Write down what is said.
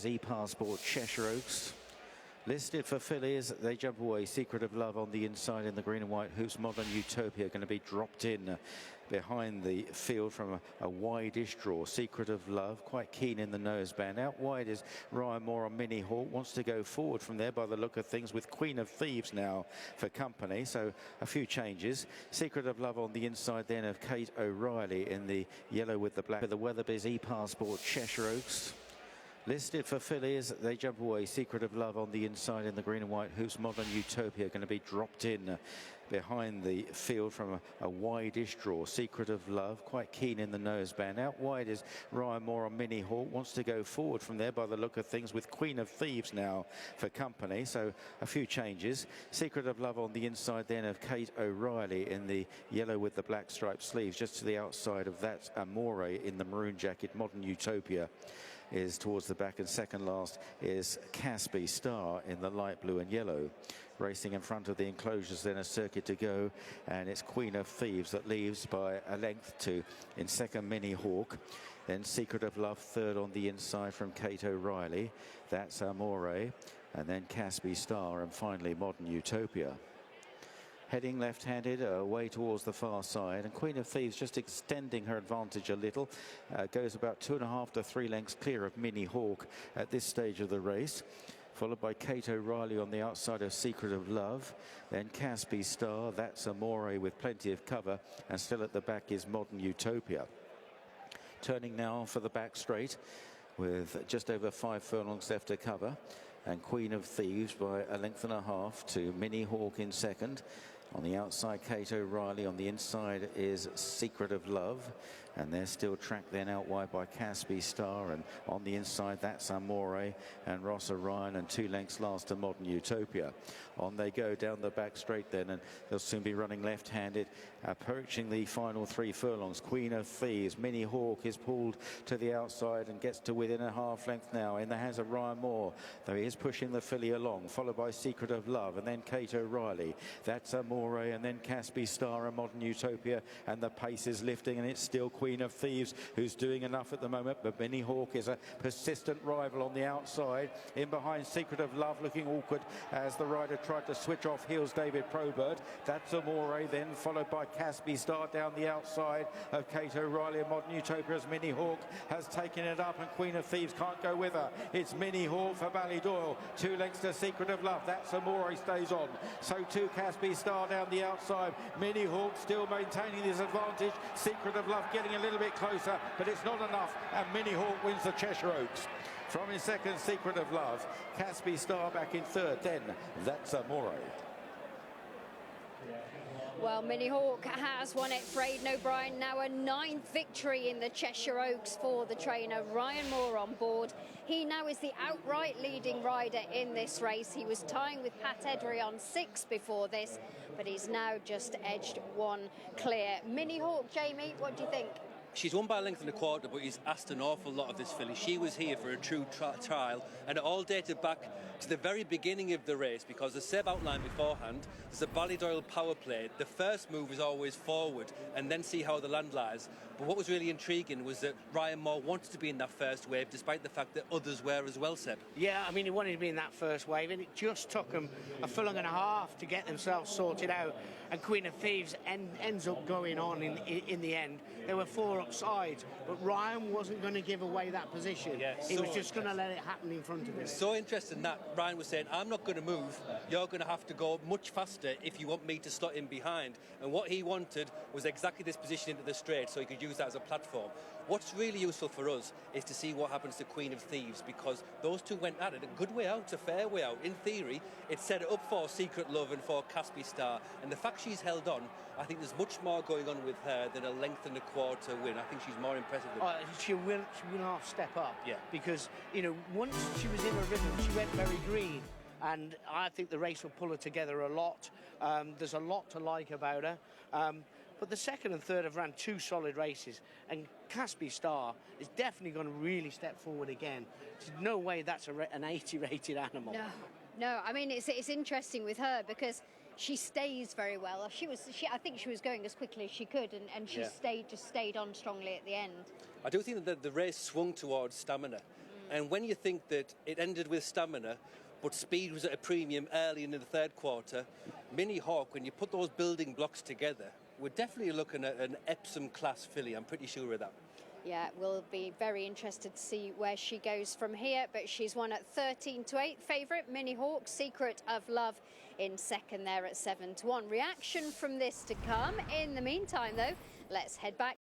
E-Passport Cheshire Oaks. Listed for fillies, they jump away. Secret of Love on the inside in the green and white hoops. Modern Utopia going to be dropped in behind the field from a wide-ish draw. Secret of Love quite keen in the noseband. Out wide is Ryan Moore on Minnie. Hauk wants to go forward from there by the look of things, with Queen of Thieves now for company. So a few changes. Secret of Love on the inside then of Kate O'Reilly in the yellow with the black. The Weatherby's E-Passport Cheshire Oaks. Listed for fillies, they jump away. Secret of Love on the inside in the green and white hoops. Modern Utopia going to be dropped in behind the field from a wide-ish draw. Secret of Love quite keen in the noseband. Out wide is Ryan Moore on Minnie. Hauk wants to go forward from there by the look of things, with Queen of Thieves now for company. So a few changes. Secret of Love on the inside then of Kate O'Reilly in the yellow with the black striped sleeves. Just to the outside of that, Amore in the maroon jacket. Modern Utopia is towards the back, and second last is Casby Star in the light blue and yellow. Racing in front of the enclosures, then a circuit to go, and it's Queen of Thieves that leaves by a length to in second Minnie Hauk. Then Secret of Love third on the inside from Kate O'Reilly. That's Amore, and then Casby Star, and finally Modern Utopia. Heading left-handed away towards the far side, and Queen of Thieves just extending her advantage a little. Goes about 2.5 to 3 lengths clear of Minnie Hauk at this stage of the race. Followed by Kate O'Reilly on the outside of Secret of Love. Then Casby Star, that's Amore with plenty of cover, and still at the back is Modern Utopia. Turning now for the back straight with just over 5 furlongs left to cover. And Queen of Thieves by a length and a half to Minnie Hauk in second. On the outside, Kate O'Reilly. On the inside is Secret of Love. And they're still tracked then out wide by Casby Star. And on the inside, that's Amore and Ross Orion. And 2 lengths last to Modern Utopia. On they go down the back straight then. And they'll soon be running left-handed, approaching the final 3 furlongs. Queen of Thieves. Minnie Hauk is pulled to the outside and gets to within a half length now in the hands of Ryan Moore, though he is pushing the filly along, followed by Secret of Love and then Kate O'Reilly. That's Amore and then Casby Star and Modern Utopia, and the pace is lifting, and it's still Queen of Thieves who's doing enough at the moment, but Minnie Hauk is a persistent rival on the outside. In behind, Secret of Love looking awkward as the rider tried to switch off heels David Probert. That's Amore, then followed by Casby Star down the outside of Kate O'Reilly and Modern Utopia as Minnie Hauk has taken it up, and Queen of Thieves can't go with her. It's Minnie Hauk for Ballydoyle. 2 lengths to Secret of Love. That's Amore stays on. So too Casby Star down the outside. Minnie Hauk still maintaining this advantage. Secret of Love getting a little bit closer, but it's not enough, and Minnie Hauk wins the Cheshire Oaks. From in second, Secret of Love. Casby Star back in third. Then that's Amore. Well, Minnie Hauk has won it for Aidan O'Brien. Now a 9th victory in the Cheshire Oaks for the trainer. Ryan Moore on board. He now is the outright leading rider in this race. He was tying with Pat Edry on 6 before this, but he's now just edged 1 clear. Minnie Hauk, Jamie, what do you think? She's won by a length and a quarter, but he's asked an awful lot of this filly. She was here for a true trial, and it all dated back to the very beginning of the race, because as Seb outlined beforehand, there's a Ballydoyle power play. The first move is always forward and then see how the land lies. But what was really intriguing was that Ryan Moore wanted to be in that first wave, despite the fact that others were as well, Seb. Yeah, I mean, he wanted to be in that first wave, and it just took them a furlong and a half to get themselves sorted out. And Queen of Thieves ends up going on in the end. There were 4 upsides, but Ryan wasn't going to give away that position. Yeah, he was just going to let it happen in front of him. So interesting that Ryan was saying, I'm not going to move, you're going to have to go much faster if you want me to slot in behind. And what he wanted was exactly this position into the straight, so he could use that as a platform. What's really useful for us is to see what happens to Queen of Thieves, because those two went at it a good way out, a fair way out. In theory, it set it up for Secret Love and for Casby Star, and the fact she's held on, I think there's much more going on with her than a length and a quarter win. I think she's more impressive than she will half step up. Yeah. Because, you know, once she was in her rhythm, she went very green. And I think the race will pull her together a lot. There's a lot to like about her. But the second and third have ran 2 solid races. And Casby Star is definitely going to really step forward again. There's no way that's an 80 rated animal. No, I mean, it's interesting with her because she stays very well. I think she was going as quickly as she could, and she stayed on strongly at the end. I do think that the race swung towards stamina. And when you think that it ended with stamina, but speed was at a premium early in the third quarter, Minnie Hauk, when you put those building blocks together, we're definitely looking at an Epsom class filly. I'm pretty sure of that. Yeah, we'll be very interested to see where she goes from here, but she's won at 13-8. Favourite, Minnie Hauk, Secret of Love in second there at 7-1. Reaction from this to come. In the meantime, though, let's head back